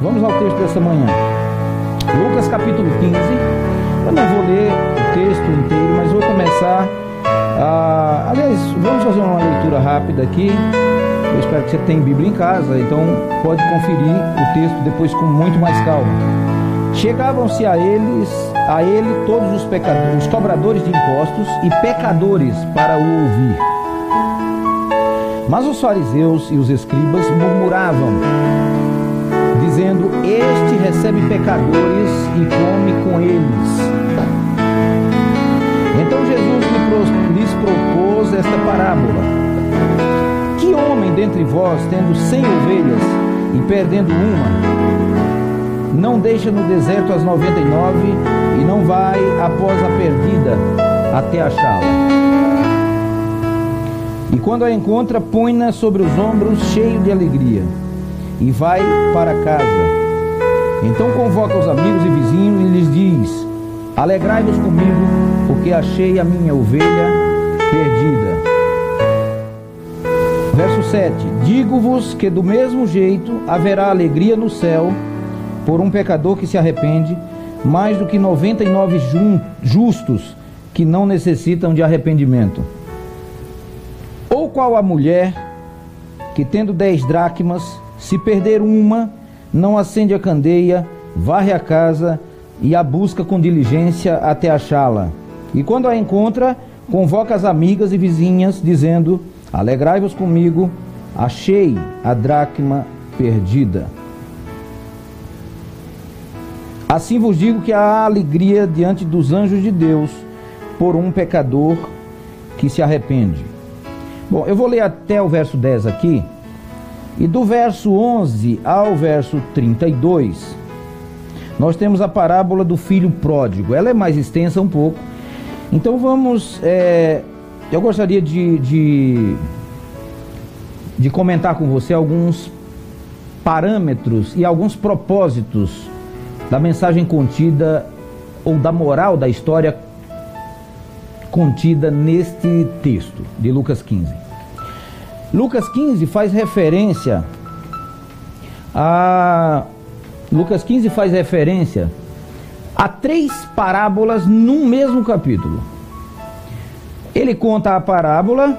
Vamos ao texto dessa manhã. Lucas capítulo 15. Eu não vou ler o texto inteiro, mas vou começar aliás, vamos fazer uma leitura rápida aqui. Eu espero que você tenha Bíblia em casa, então pode conferir o texto depois com muito mais calma. Chegavam-se a ele todos os pecadores, os cobradores de impostos e pecadores para o ouvir. Mas os fariseus e os escribas murmuravam, dizendo: este recebe pecadores e come com eles. Então Jesus lhes propôs esta parábola: que homem dentre vós, tendo 100 ovelhas e perdendo uma, não deixa no deserto as 99 e não vai após a perdida até achá-la? E quando a encontra, põe-na sobre os ombros, cheio de alegria, e vai para casa. Então convoca os amigos e vizinhos e lhes diz: alegrai-vos comigo, porque achei a minha ovelha perdida. Verso 7: digo-vos que do mesmo jeito haverá alegria no céu por um pecador que se arrepende, mais do que 99 justos que não necessitam de arrependimento. Ou qual a mulher que, tendo 10 dracmas, se perder uma, não acende a candeia, varre a casa e a busca com diligência até achá-la? E quando a encontra, convoca as amigas e vizinhas, dizendo: alegrai-vos comigo, achei a dracma perdida. Assim vos digo que há alegria diante dos anjos de Deus por um pecador que se arrepende. Bom, eu vou ler até o verso 10 aqui, e do verso 11 ao verso 32, nós temos a parábola do filho pródigo. Ela é mais extensa um pouco, então vamos, eu gostaria de comentar com você alguns parâmetros e alguns propósitos da mensagem contida, ou da moral da história contida neste texto de Lucas 15. Lucas 15 faz referência a 3 parábolas num mesmo capítulo. Ele conta a parábola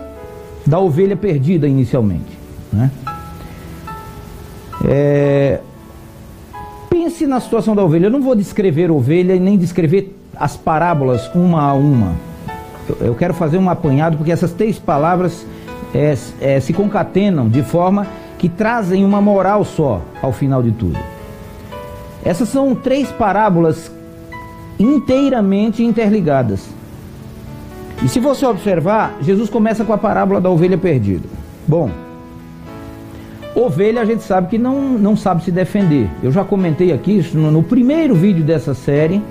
da ovelha perdida inicialmente, né? Pense na situação da ovelha. Eu não vou descrever ovelha e nem descrever as parábolas uma a uma. Eu quero fazer um apanhado, porque essas 3 palavras se concatenam de forma que trazem uma moral só ao final de tudo. Essas são 3 parábolas inteiramente interligadas. E se você observar, Jesus começa com a parábola da ovelha perdida. Bom, ovelha a gente sabe que não sabe se defender. Eu já comentei aqui isso no primeiro vídeo dessa série.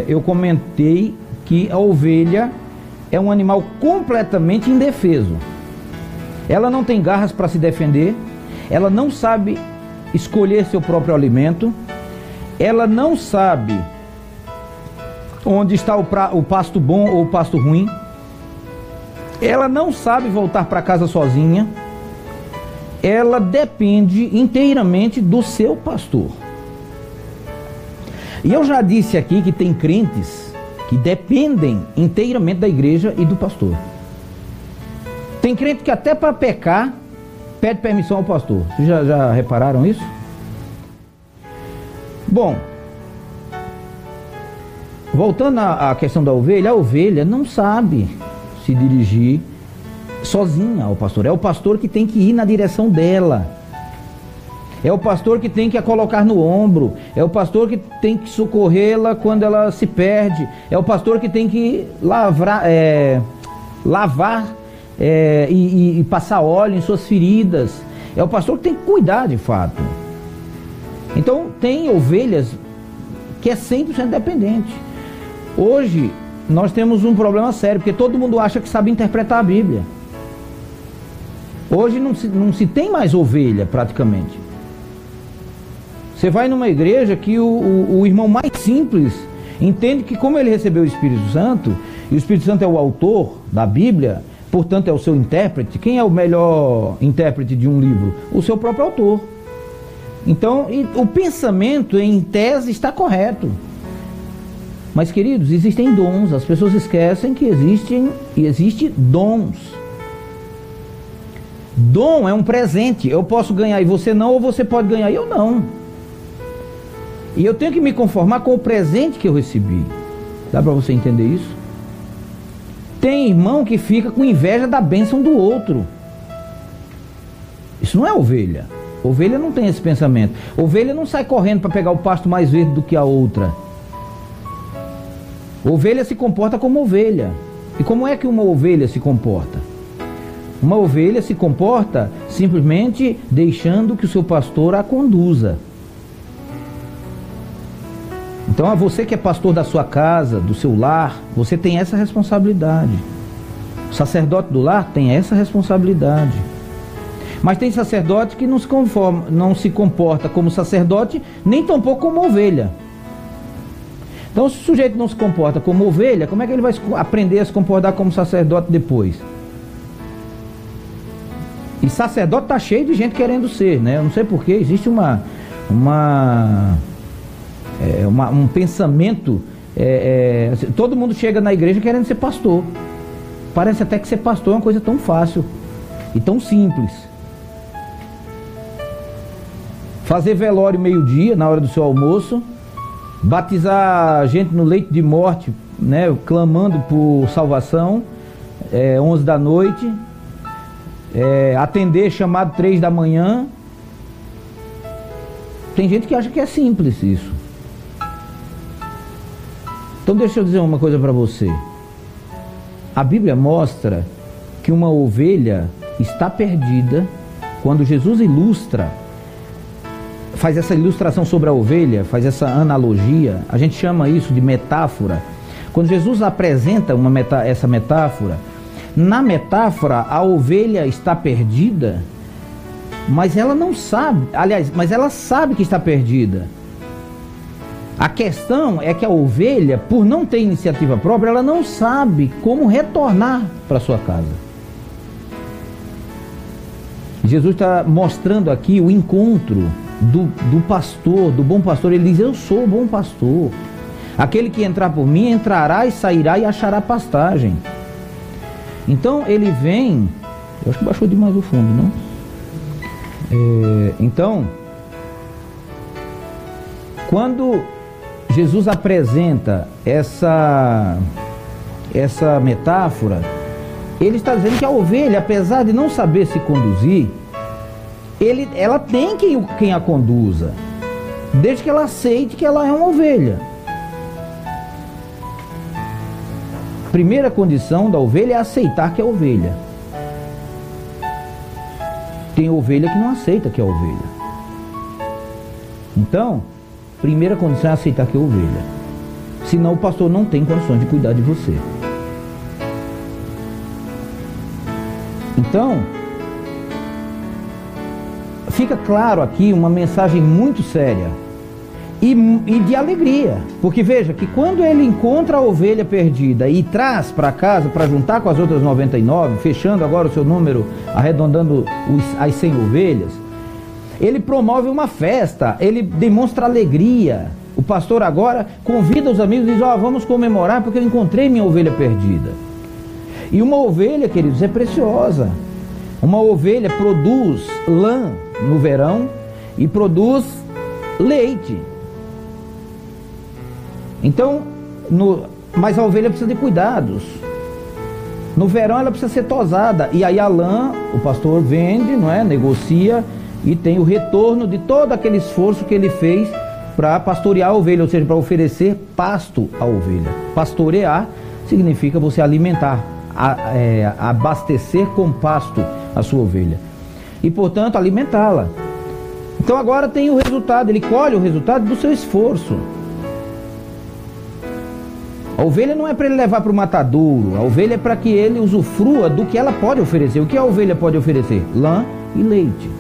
Eu comentei que a ovelha é um animal completamente indefeso. Ela não tem garras para se defender, ela não sabe escolher seu próprio alimento, ela não sabe onde está o pasto bom ou o pasto ruim, ela não sabe voltar para casa sozinha, ela depende inteiramente do seu pastor. E eu já disse aqui que tem crentes que dependem inteiramente da igreja e do pastor. Tem crente que até para pecar pede permissão ao pastor. Vocês já repararam isso? Bom, voltando à questão da ovelha, a ovelha não sabe se dirigir sozinha ao pastor. É o pastor que tem que ir na direção dela. É o pastor que tem que a colocar no ombro. É o pastor que tem que socorrê-la quando ela se perde. É o pastor que tem que lavar e passar óleo em suas feridas. É o pastor que tem que cuidar de fato. Então tem ovelhas que é 100% dependente. Hoje nós temos um problema sério, porque todo mundo acha que sabe interpretar a Bíblia. Hoje não se tem mais ovelha praticamente. Você vai numa igreja que o irmão mais simples entende que, como ele recebeu o Espírito Santo, e o Espírito Santo é o autor da Bíblia, portanto é o seu intérprete. Quem é o melhor intérprete de um livro? O seu próprio autor. Então, o pensamento em tese está correto. Mas, queridos, existem dons. As pessoas esquecem que existem dons. Dom é um presente. Eu posso ganhar e você não, ou você pode ganhar e eu não. E eu tenho que me conformar com o presente que eu recebi. Dá para você entender isso? Tem irmão que fica com inveja da bênção do outro. Isso não é ovelha. Ovelha não tem esse pensamento. Ovelha não sai correndo para pegar o pasto mais verde do que a outra. Ovelha se comporta como ovelha. E como é que uma ovelha se comporta? Uma ovelha se comporta simplesmente deixando que o seu pastor a conduza. Então, a você que é pastor da sua casa, do seu lar, você tem essa responsabilidade. O sacerdote do lar tem essa responsabilidade. Mas tem sacerdote que não se comporta como sacerdote, nem tampouco como ovelha. Então, se o sujeito não se comporta como ovelha, como é que ele vai aprender a se comportar como sacerdote depois? E sacerdote está cheio de gente querendo ser, né? Eu não sei porquê, existe um pensamento, todo mundo chega na igreja querendo ser pastor. Parece até que ser pastor é uma coisa tão fácil e tão simples. Fazer velório meio-dia, na hora do seu almoço, batizar a gente no leito de morte, né, clamando por salvação, 11 da noite, atender chamado 3 da manhã. Tem gente que acha que é simples isso. Então deixa eu dizer uma coisa para você. A Bíblia mostra que uma ovelha está perdida quando Jesus faz essa ilustração sobre a ovelha, faz essa analogia. A gente chama isso de metáfora. Quando Jesus apresenta essa metáfora, na metáfora a ovelha está perdida, mas ela não sabe, mas ela sabe que está perdida. A questão é que a ovelha, por não ter iniciativa própria, ela não sabe como retornar para sua casa. Jesus está mostrando aqui o encontro do pastor, do bom pastor. Ele diz: eu sou o bom pastor. Aquele que entrar por mim entrará e sairá e achará pastagem. Então ele vem. Eu acho que baixou demais o fundo, não? Então, quando Jesus apresenta essa metáfora, ele está dizendo que a ovelha, apesar de não saber se conduzir, ela tem quem a conduza, desde que ela aceite que ela é uma ovelha. Primeira condição da ovelha é aceitar que é ovelha. Tem ovelha que não aceita que é ovelha. Então, primeira condição é aceitar que é ovelha. Senão o pastor não tem condições de cuidar de você. Então, fica claro aqui uma mensagem muito séria e de alegria. Porque veja que quando ele encontra a ovelha perdida e traz para casa para juntar com as outras 99, fechando agora o seu número, arredondando as 100 ovelhas, ele promove uma festa, ele demonstra alegria. O pastor agora convida os amigos e diz: vamos comemorar porque eu encontrei minha ovelha perdida. E uma ovelha, queridos, é preciosa. Uma ovelha produz lã no verão e produz leite. Então, mas a ovelha precisa de cuidados. No verão ela precisa ser tosada. E aí a lã, o pastor vende, não é? Negocia e tem o retorno de todo aquele esforço que ele fez para pastorear a ovelha, ou seja, para oferecer pasto à ovelha. Pastorear significa você alimentar, abastecer com pasto a sua ovelha. E, portanto, alimentá-la. Então agora tem o resultado, ele colhe o resultado do seu esforço. A ovelha não é para ele levar para o matadouro, a ovelha é para que ele usufrua do que ela pode oferecer. O que a ovelha pode oferecer? Lã e leite.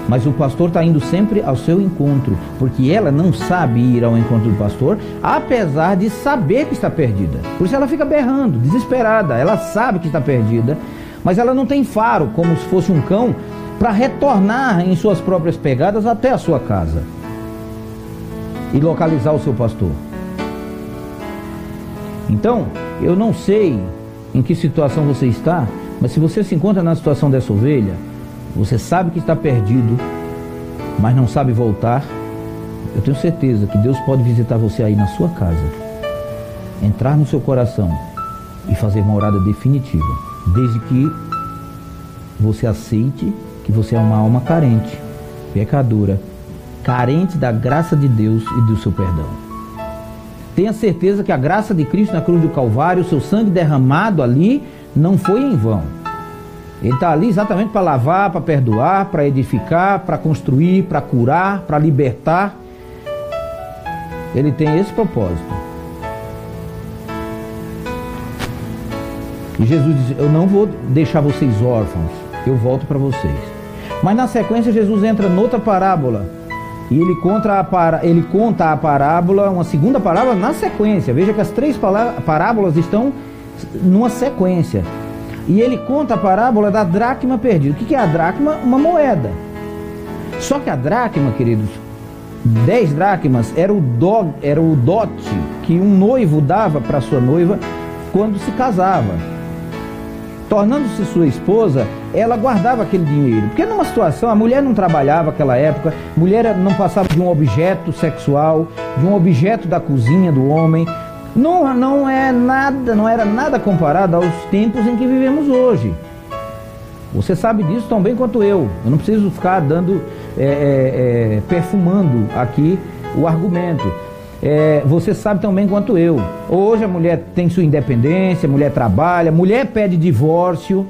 Mas o pastor está indo sempre ao seu encontro, porque ela não sabe ir ao encontro do pastor, apesar de saber que está perdida. Por isso ela fica berrando, desesperada. Ela sabe que está perdida, mas ela não tem faro, como se fosse um cão, para retornar em suas próprias pegadas até a sua casa e localizar o seu pastor. Então, eu não sei em que situação você está, mas se você se encontra na situação dessa ovelha, você sabe que está perdido, mas não sabe voltar, eu tenho certeza que Deus pode visitar você aí na sua casa, entrar no seu coração e fazer morada definitiva, desde que você aceite que você é uma alma carente, pecadora, carente da graça de Deus e do seu perdão. Tenha certeza que a graça de Cristo na cruz do Calvário, o seu sangue derramado ali, não foi em vão. Ele está ali exatamente para lavar, para perdoar, para edificar, para construir, para curar, para libertar. Ele tem esse propósito. E Jesus diz: eu não vou deixar vocês órfãos, eu volto para vocês. Mas na sequência Jesus entra noutra parábola. E ele conta a parábola, uma segunda parábola na sequência. Veja que as três parábolas estão numa sequência. E ele conta a parábola da dracma perdida. O que é a dracma? Uma moeda. Só que a dracma, queridos, 10 dracmas era o dote que um noivo dava para sua noiva quando se casava. Tornando-se sua esposa, ela guardava aquele dinheiro. Porque numa situação, a mulher não trabalhava naquela época, a mulher não passava de um objeto sexual, de um objeto da cozinha do homem. Não era nada comparado aos tempos em que vivemos hoje. Você sabe disso tão bem quanto eu. Eu não preciso ficar perfumando aqui o argumento. Você sabe tão bem quanto eu. Hoje a mulher tem sua independência, a mulher trabalha, a mulher pede divórcio.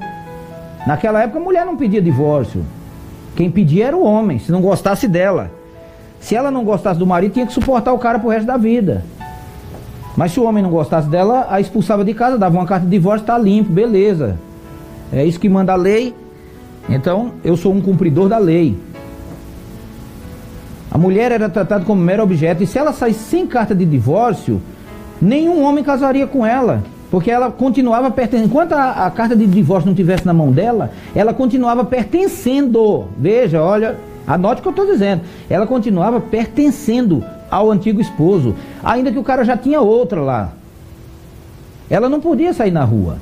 Naquela época a mulher não pedia divórcio. Quem pedia era o homem, se não gostasse dela. Se ela não gostasse do marido, tinha que suportar o cara pro resto da vida. Mas se o homem não gostasse dela, a expulsava de casa, dava uma carta de divórcio, tá limpo, beleza. É isso que manda a lei. Então eu sou um cumpridor da lei. A mulher era tratada como mero objeto, e se ela saísse sem carta de divórcio, nenhum homem casaria com ela, porque ela continuava pertencendo. Enquanto a carta de divórcio não estivesse na mão dela, ela continuava pertencendo. Veja, olha, anote o que eu estou dizendo. Ela continuava pertencendo ao antigo esposo, ainda que o cara já tinha outra lá. Ela não podia sair na rua.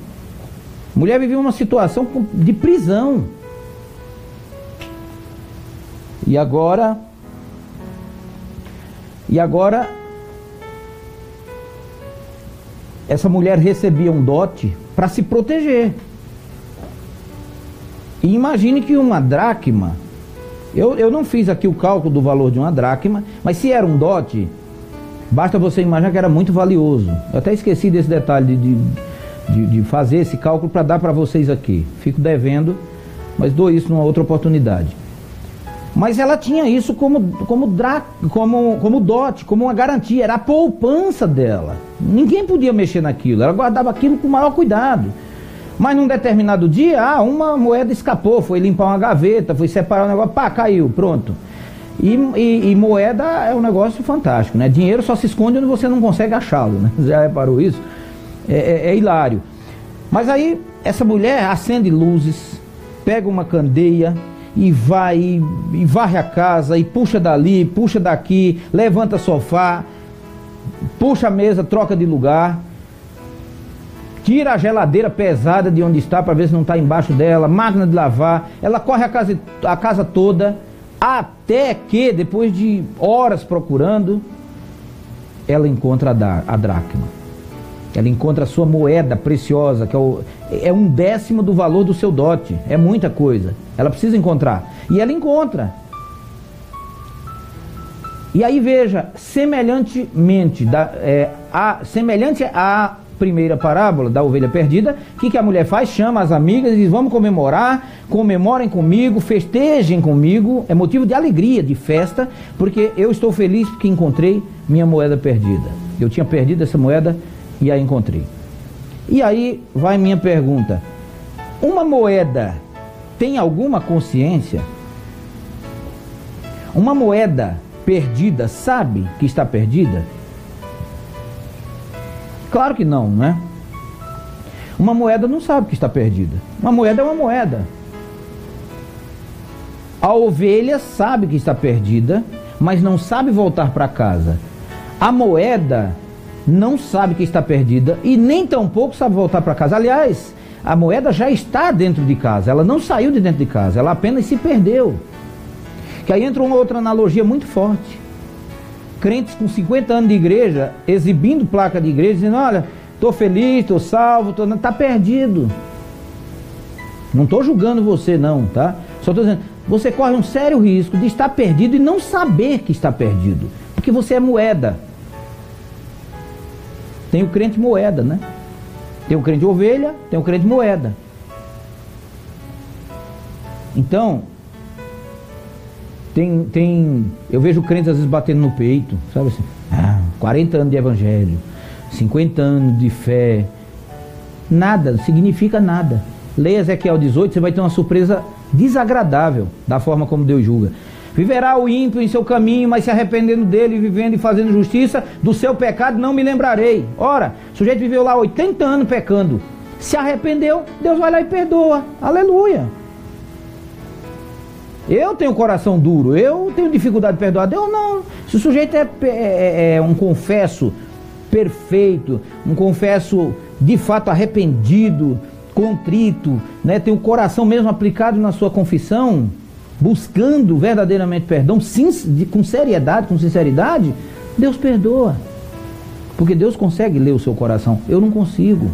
A mulher vivia uma situação de prisão. E agora, essa mulher recebia um dote para se proteger. E imagine que uma dracma, eu não fiz aqui o cálculo do valor de uma dracma, mas se era um dote, basta você imaginar que era muito valioso. Eu até esqueci desse detalhe de fazer esse cálculo para dar para vocês aqui. Fico devendo, mas dou isso numa outra oportunidade. Mas ela tinha isso como dote, como uma garantia, era a poupança dela. Ninguém podia mexer naquilo, ela guardava aquilo com o maior cuidado. Mas num determinado dia, uma moeda escapou, foi limpar uma gaveta, foi separar um negócio, pá, caiu, pronto. E moeda é um negócio fantástico, né? Dinheiro só se esconde onde você não consegue achá-lo, né? Já reparou isso? É hilário. Mas aí, essa mulher acende luzes, pega uma candeia, e vai e varre a casa, e puxa dali, puxa daqui, levanta sofá, puxa a mesa, troca de lugar, tira a geladeira pesada de onde está para ver se não está embaixo dela, máquina de lavar, ela corre a casa toda, até que depois de horas procurando, ela encontra a dracma. Ela encontra a sua moeda preciosa, que é 1/10 do valor do seu dote. É muita coisa. Ela precisa encontrar. E ela encontra. E aí veja, semelhante à primeira parábola da ovelha perdida, o que a mulher faz? Chama as amigas e diz: vamos comemorar, comemorem comigo, festejem comigo. É motivo de alegria, de festa, porque eu estou feliz porque encontrei minha moeda perdida. Eu tinha perdido essa moeda e a encontrei. E aí vai minha pergunta: uma moeda tem alguma consciência? Uma moeda perdida sabe que está perdida? Claro que não, não é? Uma moeda não sabe que está perdida. Uma moeda é uma moeda. A ovelha sabe que está perdida, mas não sabe voltar para casa. A moeda não sabe que está perdida e nem tampouco sabe voltar para casa. Aliás, a moeda já está dentro de casa, ela não saiu de dentro de casa, ela apenas se perdeu. Que aí entra uma outra analogia muito forte. Crentes com 50 anos de igreja, exibindo placa de igreja, dizendo: olha, estou feliz, estou salvo, está perdido. Não estou julgando você não, tá? Só estou dizendo, você corre um sério risco de estar perdido e não saber que está perdido, porque você é moeda. Tem o crente moeda, né? Tem o crente ovelha, tem o crente moeda. Então, eu vejo crentes às vezes batendo no peito, sabe assim, 40 anos de evangelho, 50 anos de fé, nada, significa nada. Leia Ezequiel 18, você vai ter uma surpresa desagradável da forma como Deus julga. Viverá o ímpio em seu caminho, mas se arrependendo dele, vivendo e fazendo justiça, do seu pecado não me lembrarei. Ora, o sujeito viveu lá 80 anos pecando, se arrependeu, Deus vai lá e perdoa. Aleluia. Eu tenho coração duro, eu tenho dificuldade de perdoar. Deus não. Se o sujeito é um confesso perfeito, um confesso de fato arrependido, contrito, né, tem o coração mesmo aplicado na sua confissão, buscando verdadeiramente perdão, com seriedade, com sinceridade, Deus perdoa. Porque Deus consegue ler o seu coração. Eu não consigo.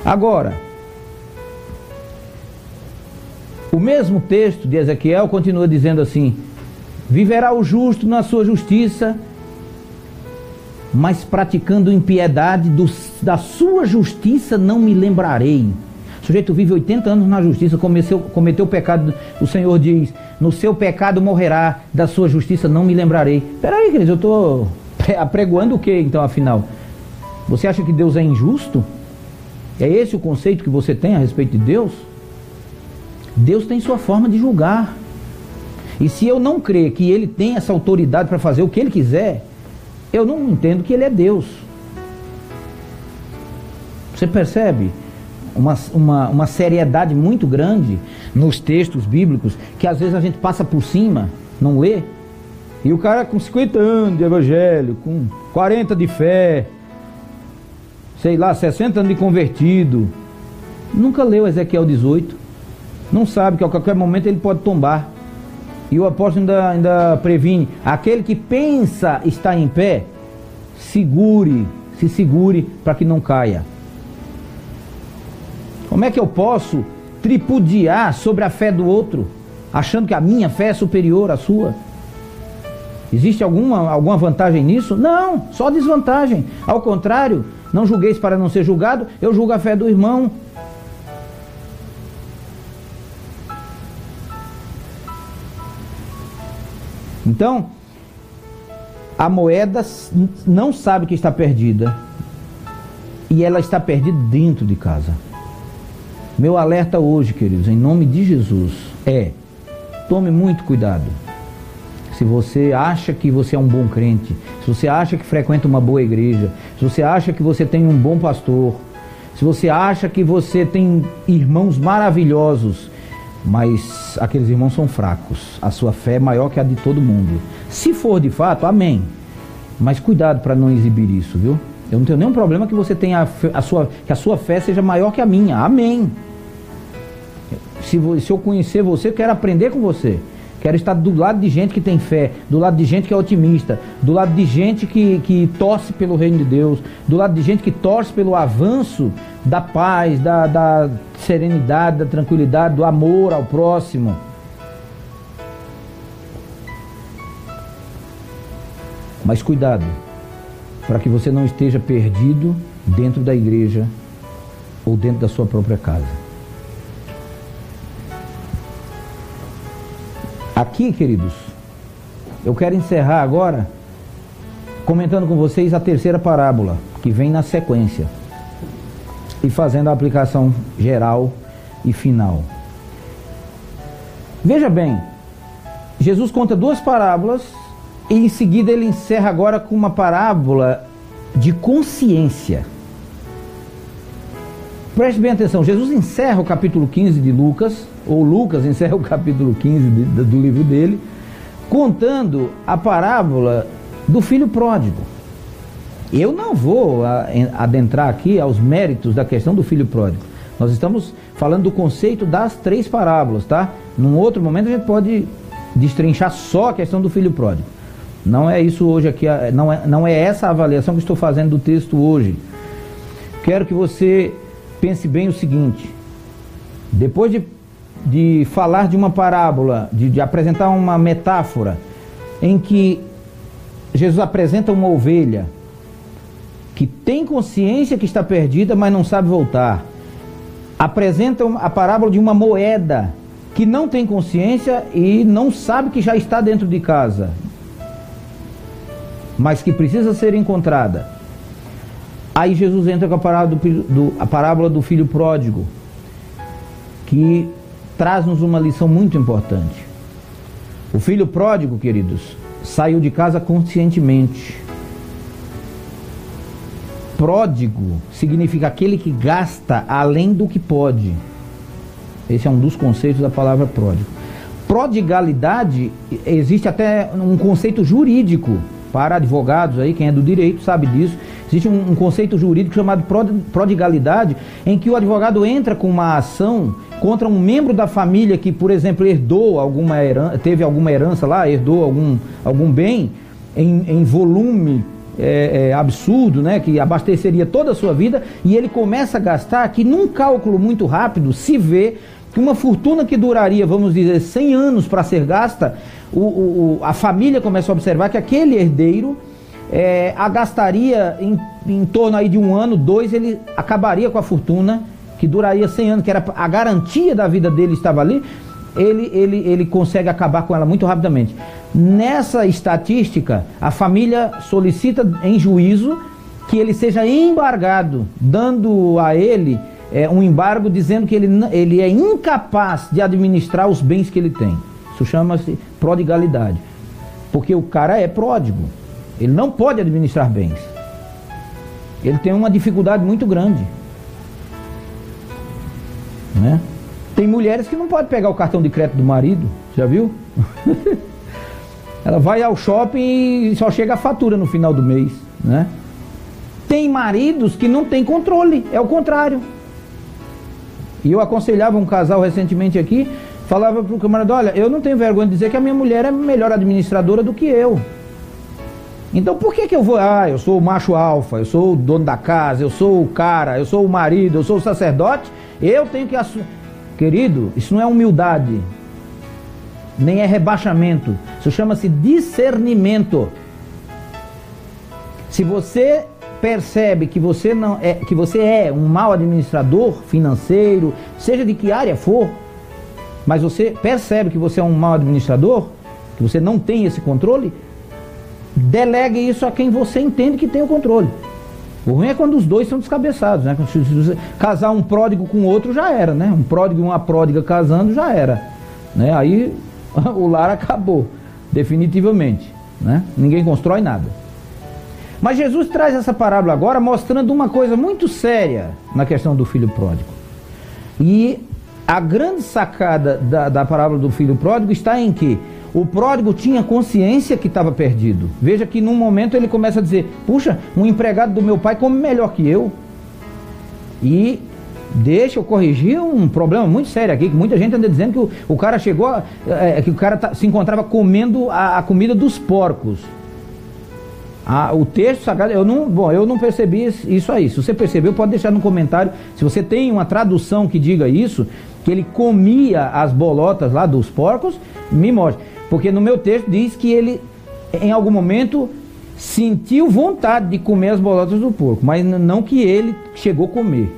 Agora, o mesmo texto de Ezequiel continua dizendo assim: viverá o justo na sua justiça, mas praticando impiedade da sua justiça não me lembrarei. O sujeito vive 80 anos na justiça, cometeu o pecado, o Senhor diz: no seu pecado morrerá, da sua justiça não me lembrarei. Peraí, queridos, eu estou apregoando o que então, afinal? Você acha que Deus é injusto? É esse o conceito que você tem a respeito de Deus? Deus tem sua forma de julgar. E se eu não crer que Ele tem essa autoridade para fazer o que Ele quiser, eu não entendo que Ele é Deus. Você percebe uma seriedade muito grande nos textos bíblicos, que às vezes a gente passa por cima, não lê, e o cara com 50 anos de evangelho, com 40 de fé, sei lá, 60 anos de convertido, nunca leu Ezequiel 18, não sabe que a qualquer momento ele pode tombar. E o apóstolo ainda previne: aquele que pensa estar em pé, se segure para que não caia. Como é que eu posso tripudiar sobre a fé do outro, achando que a minha fé é superior à sua? Existe alguma vantagem nisso? Não, só desvantagem. Ao contrário, não julgueis para não ser julgado, eu julgo a fé do irmão. Então, a moeda não sabe que está perdida, e ela está perdida dentro de casa. Meu alerta hoje, queridos, em nome de Jesus, tome muito cuidado. Se você acha que você é um bom crente, se você acha que frequenta uma boa igreja, se você acha que você tem um bom pastor, se você acha que você tem irmãos maravilhosos, mas aqueles irmãos são fracos, a sua fé é maior que a de todo mundo. Se for de fato, amém. Mas cuidado para não exibir isso, viu? Eu não tenho nenhum problema que você tenha que a sua fé seja maior que a minha, amém. Se eu conhecer você, eu quero aprender com você. Quero estar do lado de gente que tem fé, do lado de gente que é otimista, do lado de gente que torce pelo reino de Deus, do lado de gente que torce pelo avanço da paz, da serenidade, da tranquilidade, do amor ao próximo. Mas cuidado, para que você não esteja perdido dentro da igreja ou dentro da sua própria casa. Aqui, queridos, eu quero encerrar agora comentando com vocês a terceira parábola, que vem na sequência, e fazendo a aplicação geral e final. Veja bem, Jesus conta duas parábolas e em seguida ele encerra agora com uma parábola de consciência. Preste bem atenção, Jesus encerra o capítulo 15 de Lucas, ou Lucas encerra o capítulo 15 do livro dele, contando a parábola do filho pródigo. Eu não vou adentrar aqui aos méritos da questão do filho pródigo. Nós estamos falando do conceito das 3 parábolas, tá? Num outro momento a gente pode destrinchar só a questão do filho pródigo. Não é isso hoje aqui, não é essa a avaliação que estou fazendo do texto hoje. Quero que você pense bem o seguinte: depois de falar de uma parábola, de apresentar uma metáfora em que Jesus apresenta uma ovelha que tem consciência que está perdida, mas não sabe voltar. Apresenta a parábola de uma moeda que não tem consciência e não sabe que já está dentro de casa, mas que precisa ser encontrada. Aí Jesus entra com a parábola do filho pródigo, que traz-nos uma lição muito importante. O filho pródigo, queridos, saiu de casa conscientemente. Pródigo significa aquele que gasta além do que pode. Esse é um dos conceitos da palavra pródigo. Prodigalidade, existe até um conceito jurídico para advogados aí, quem é do direito sabe disso. Existe um conceito jurídico chamado prodigalidade, em que o advogado entra com uma ação contra um membro da família que, por exemplo, herdou alguma herança, teve alguma herança lá, herdou algum bem em volume absurdo, né, que abasteceria toda a sua vida, e ele começa a gastar, que num cálculo muito rápido se vê que uma fortuna que duraria, vamos dizer, 100 anos para ser gasta, a família começa a observar que aquele herdeiro a gastaria em torno aí de 1 ano, 2, ele acabaria com a fortuna que duraria 100 anos, que era a garantia da vida dele, estava ali. Ele consegue acabar com ela muito rapidamente. Nessa estatística, a família solicita em juízo que ele seja embargado, dando a ele um embargo, dizendo que ele é incapaz de administrar os bens que ele tem. Isso chama-se prodigalidade, porque o cara é pródigo, ele não pode administrar bens, ele tem uma dificuldade muito grande, né? Tem mulheres que não podem pegar o cartão de crédito do marido, já viu? Ela vai ao shopping e só chega a fatura no final do mês, né? Tem maridos que não têm controle, é o contrário. E eu aconselhava um casal recentemente aqui, falava para o camarada: olha, eu não tenho vergonha de dizer que a minha mulher é melhor administradora do que eu. Então por que eu vou... eu sou o macho alfa, eu sou o dono da casa, eu sou o cara, eu sou o marido, eu sou o sacerdote, eu tenho que assumir. Querido, isso não é humildade, nem é rebaixamento, isso chama-se discernimento. Se você percebe que você é um mau administrador financeiro, seja de que área for, mas você percebe que você é um mau administrador, que você não tem esse controle, delegue isso a quem você entende que tem o controle. O ruim é quando os dois são descabeçados, né? Se você casar um pródigo com outro, já era, né? Um pródigo e uma pródiga casando, já era, né? Aí o lar acabou, definitivamente, né? Ninguém constrói nada. Mas Jesus traz essa parábola agora mostrando uma coisa muito séria na questão do filho pródigo. E a grande sacada da parábola do filho pródigo está em que o pródigo tinha consciência que estava perdido. Veja que num momento ele começa a dizer: puxa, um empregado do meu pai come melhor que eu. E deixa eu corrigir um problema muito sério aqui, que muita gente anda dizendo que o cara chegou, que o cara se encontrava comendo a comida dos porcos. O texto sagrado, eu não percebi isso aí. Se você percebeu, pode deixar no comentário. Se você tem uma tradução que diga isso, que ele comia as bolotas lá dos porcos, me mostre. Porque no meu texto diz que ele, em algum momento, sentiu vontade de comer as bolotas do porco, mas não que ele chegou a comer.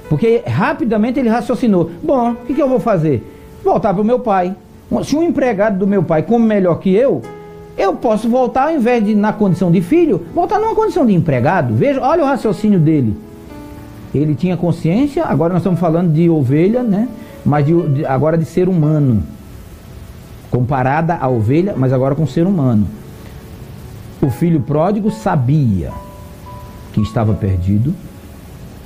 Porque rapidamente ele raciocinou: bom, o que eu vou fazer? Voltar para o meu pai. Se um empregado do meu pai come melhor que eu posso voltar, ao invés de na condição de filho, voltar numa condição de empregado. Veja, olha o raciocínio dele. Ele tinha consciência, agora nós estamos falando de ovelha, né? Mas agora de ser humano. Comparada à ovelha, mas agora com o ser humano. O filho pródigo sabia que estava perdido,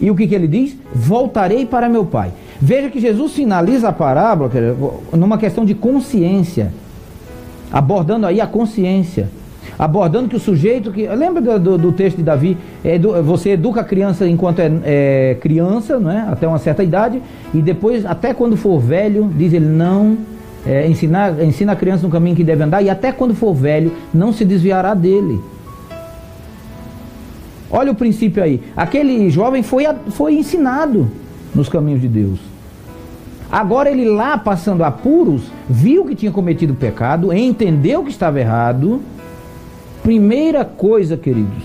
E o que ele diz? Voltarei para meu Pai. Veja que Jesus finaliza a parábola numa questão de consciência, abordando aí a consciência, abordando que o sujeito que... Lembra do texto de Davi? Você educa a criança enquanto é criança, não é? Até uma certa idade, e depois, até quando for velho, diz ele, não... ensina a criança no caminho que deve andar, e até quando for velho, não se desviará dele. Olha o princípio aí. Aquele jovem foi ensinado nos caminhos de Deus. Agora ele lá, passando apuros, viu que tinha cometido pecado, entendeu que estava errado. Primeira coisa, queridos,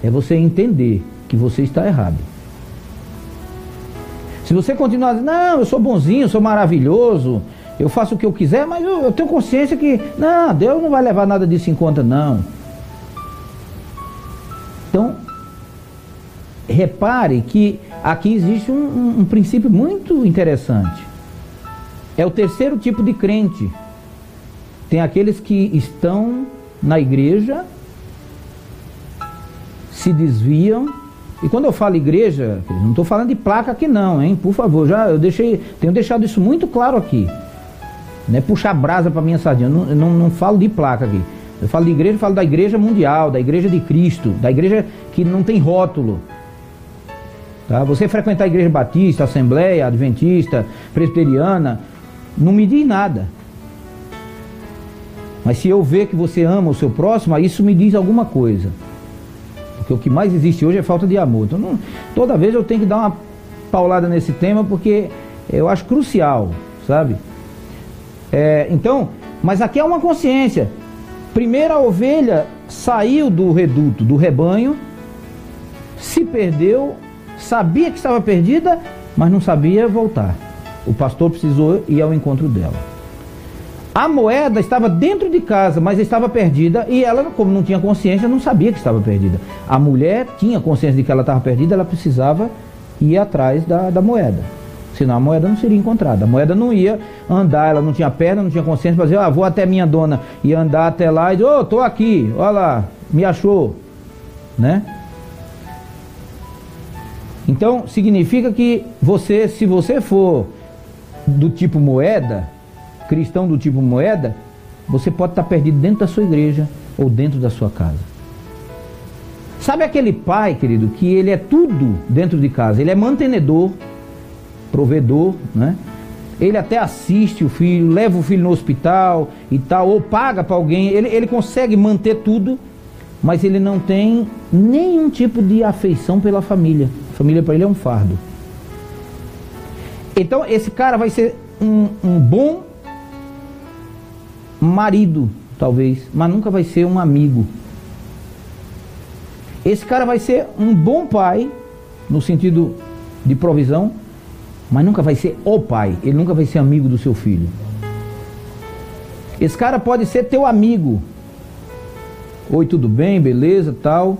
é você entender que você está errado. Se você continuar dizendo, não, eu sou bonzinho, eu sou maravilhoso, eu faço o que eu quiser, mas eu tenho consciência que, não, Deus não vai levar nada disso em conta, não. Então, repare que aqui existe um princípio muito interessante. É o terceiro tipo de crente. Tem aqueles que estão na igreja, se desviam. E quando eu falo igreja, não estou falando de placa aqui não, hein? Por favor, tenho deixado isso muito claro aqui. Não é puxar brasa para minha sardinha, eu não falo de placa aqui. Eu falo de igreja, eu falo da igreja mundial, da igreja de Cristo, da igreja que não tem rótulo. Tá? Você frequentar a igreja batista, assembleia, adventista, presbiteriana, não me diz nada. Mas se eu ver que você ama o seu próximo, isso me diz alguma coisa. Porque o que mais existe hoje é falta de amor. Então, toda vez eu tenho que dar uma paulada nesse tema, porque eu acho crucial, sabe? Então, mas aqui é uma consciência. Primeiro a ovelha saiu do reduto, do rebanho, se perdeu, sabia que estava perdida, mas não sabia voltar. O pastor precisou ir ao encontro dela. A moeda estava dentro de casa, mas estava perdida, e ela, como não tinha consciência, não sabia que estava perdida. A mulher tinha consciência de que ela estava perdida, ela precisava ir atrás da moeda. Senão a moeda não seria encontrada. A moeda não ia andar, ela não tinha perna, não tinha consciência para dizer, vou até minha dona e andar até lá e dizer, tô aqui, olha lá, me achou, né? Então, significa que se você for do tipo moeda, cristão do tipo moeda, você pode estar perdido dentro da sua igreja ou dentro da sua casa. Sabe aquele pai, querido, que ele é tudo dentro de casa, ele é mantenedor, provedor, né? Ele até assiste o filho, leva o filho no hospital e tal, ou paga para alguém, ele consegue manter tudo, mas ele não tem nenhum tipo de afeição pela família. A família para ele é um fardo. Então esse cara vai ser um bom marido, talvez, mas nunca vai ser um amigo. Esse cara vai ser um bom pai, no sentido de provisão, mas nunca vai ser o pai, ele nunca vai ser amigo do seu filho. Esse cara pode ser teu amigo. Oi, tudo bem, beleza, tal,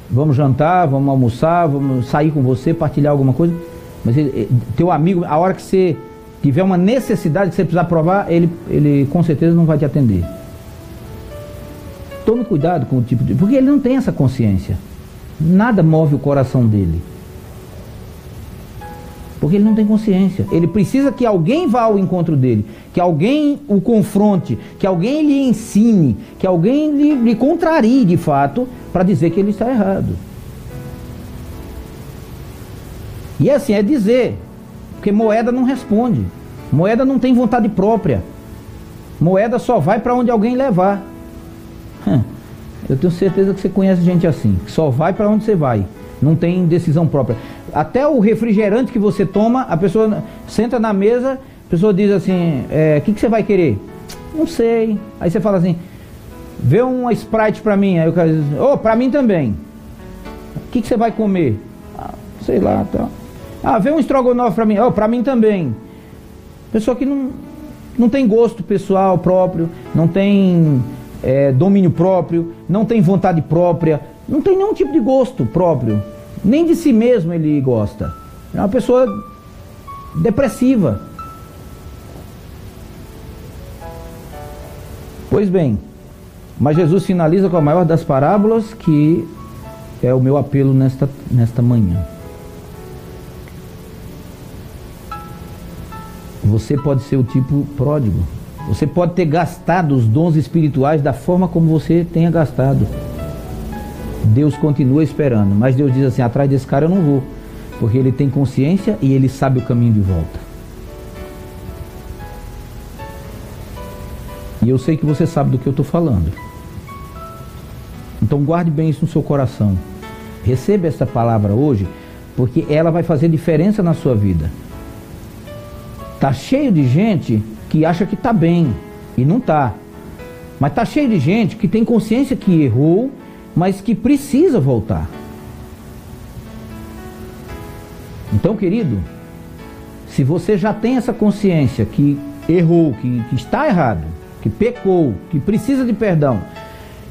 vamos jantar, vamos almoçar, vamos sair com você, partilhar alguma coisa, mas teu amigo, a hora que você tiver uma necessidade que você precisar provar, ele com certeza não vai te atender. Tome cuidado com o tipo de... porque ele não tem essa consciência. Nada move o coração dele. Porque ele não tem consciência. Ele precisa que alguém vá ao encontro dele, que alguém o confronte, que alguém lhe ensine, que alguém lhe contrarie de fato, para dizer que ele está errado. E assim, é dizer, porque moeda não responde. Moeda não tem vontade própria. Moeda só vai para onde alguém levar. Eu tenho certeza que você conhece gente assim, que só vai para onde você vai. Não tem decisão própria. Até o refrigerante que você toma, a pessoa senta na mesa, a pessoa diz assim, o que você vai querer? Não sei. Aí você fala assim, vê uma Sprite para mim. Aí o cara diz, para mim também. O que você vai comer? Sei lá, tá. Vê um estrogonofe para mim. Para mim também. Pessoa que não tem gosto pessoal próprio, não tem domínio próprio, não tem vontade própria, não tem nenhum tipo de gosto próprio, nem de si mesmo ele gosta. É uma pessoa depressiva. Pois bem, mas Jesus finaliza com a maior das parábolas, que é o meu apelo nesta manhã. Você pode ser o tipo pródigo. Você pode ter gastado os dons espirituais da forma como você tenha gastado. Deus continua esperando, mas Deus diz assim: atrás desse cara eu não vou, porque ele tem consciência e ele sabe o caminho de volta. E eu sei que você sabe do que eu estou falando. Então guarde bem isso no seu coração. Receba essa palavra hoje, porque ela vai fazer diferença na sua vida. Está cheio de gente que acha que está bem e não está. Mas está cheio de gente que tem consciência que errou, mas que precisa voltar. Então, querido, se você já tem essa consciência que errou, que está errado, que pecou, que precisa de perdão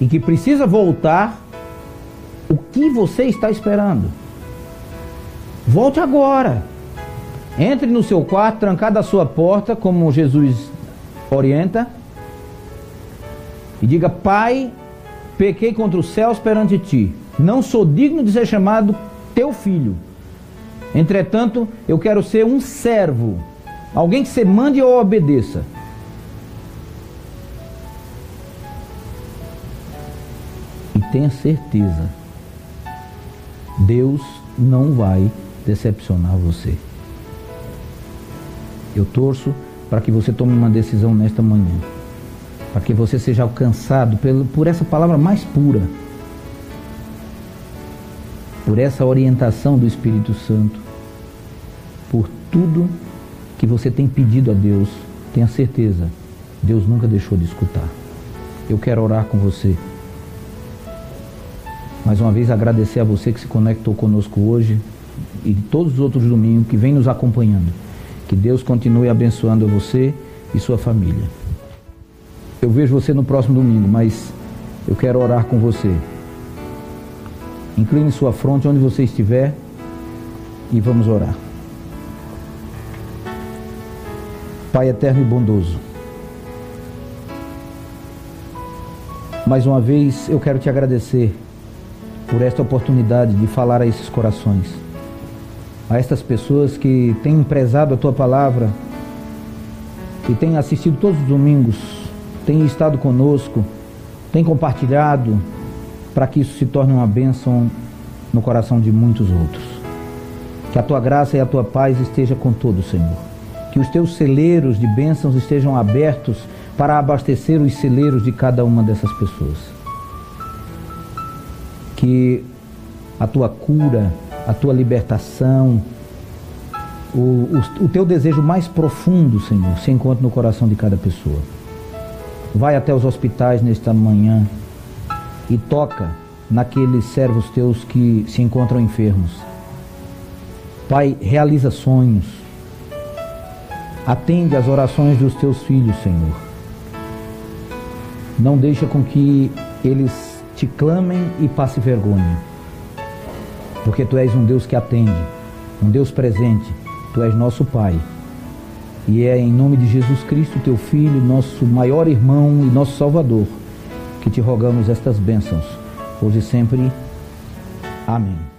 e que precisa voltar, o que você está esperando? Volte agora. Entre no seu quarto, trancada a sua porta, como Jesus orienta, e diga: Pai, pequei contra os céus perante ti, não sou digno de ser chamado teu filho. Entretanto, eu quero ser um servo, alguém que você mande e eu obedeça. E tenha certeza, Deus não vai decepcionar você. Eu torço para que você tome uma decisão nesta manhã, para que você seja alcançado por essa palavra mais pura, por essa orientação do Espírito Santo, por tudo que você tem pedido a Deus. Tenha certeza, Deus nunca deixou de escutar. Eu quero orar com você. Mais uma vez agradecer a você que se conectou conosco hoje e todos os outros domingos que vem nos acompanhando. Que Deus continue abençoando você e sua família. Eu vejo você no próximo domingo, mas eu quero orar com você. Incline sua fronte onde você estiver e vamos orar. Pai eterno e bondoso, mais uma vez eu quero te agradecer por esta oportunidade de falar a esses corações, a estas pessoas que têm prezado a tua palavra, que têm assistido todos os domingos, têm estado conosco, têm compartilhado, para que isso se torne uma bênção no coração de muitos outros. Que a tua graça e a tua paz esteja com todos, Senhor. Que os teus celeiros de bênçãos estejam abertos para abastecer os celeiros de cada uma dessas pessoas. Que a tua cura, a tua libertação, o teu desejo mais profundo, Senhor, se encontre no coração de cada pessoa. Vai até os hospitais nesta manhã e toca naqueles servos teus que se encontram enfermos. Pai, realiza sonhos. Atende às orações dos teus filhos, Senhor. Não deixa com que eles te clamem e passe vergonha. Porque tu és um Deus que atende, um Deus presente. Tu és nosso Pai. E é em nome de Jesus Cristo, teu Filho, nosso maior irmão e nosso Salvador, que te rogamos estas bênçãos, hoje e sempre. Amém.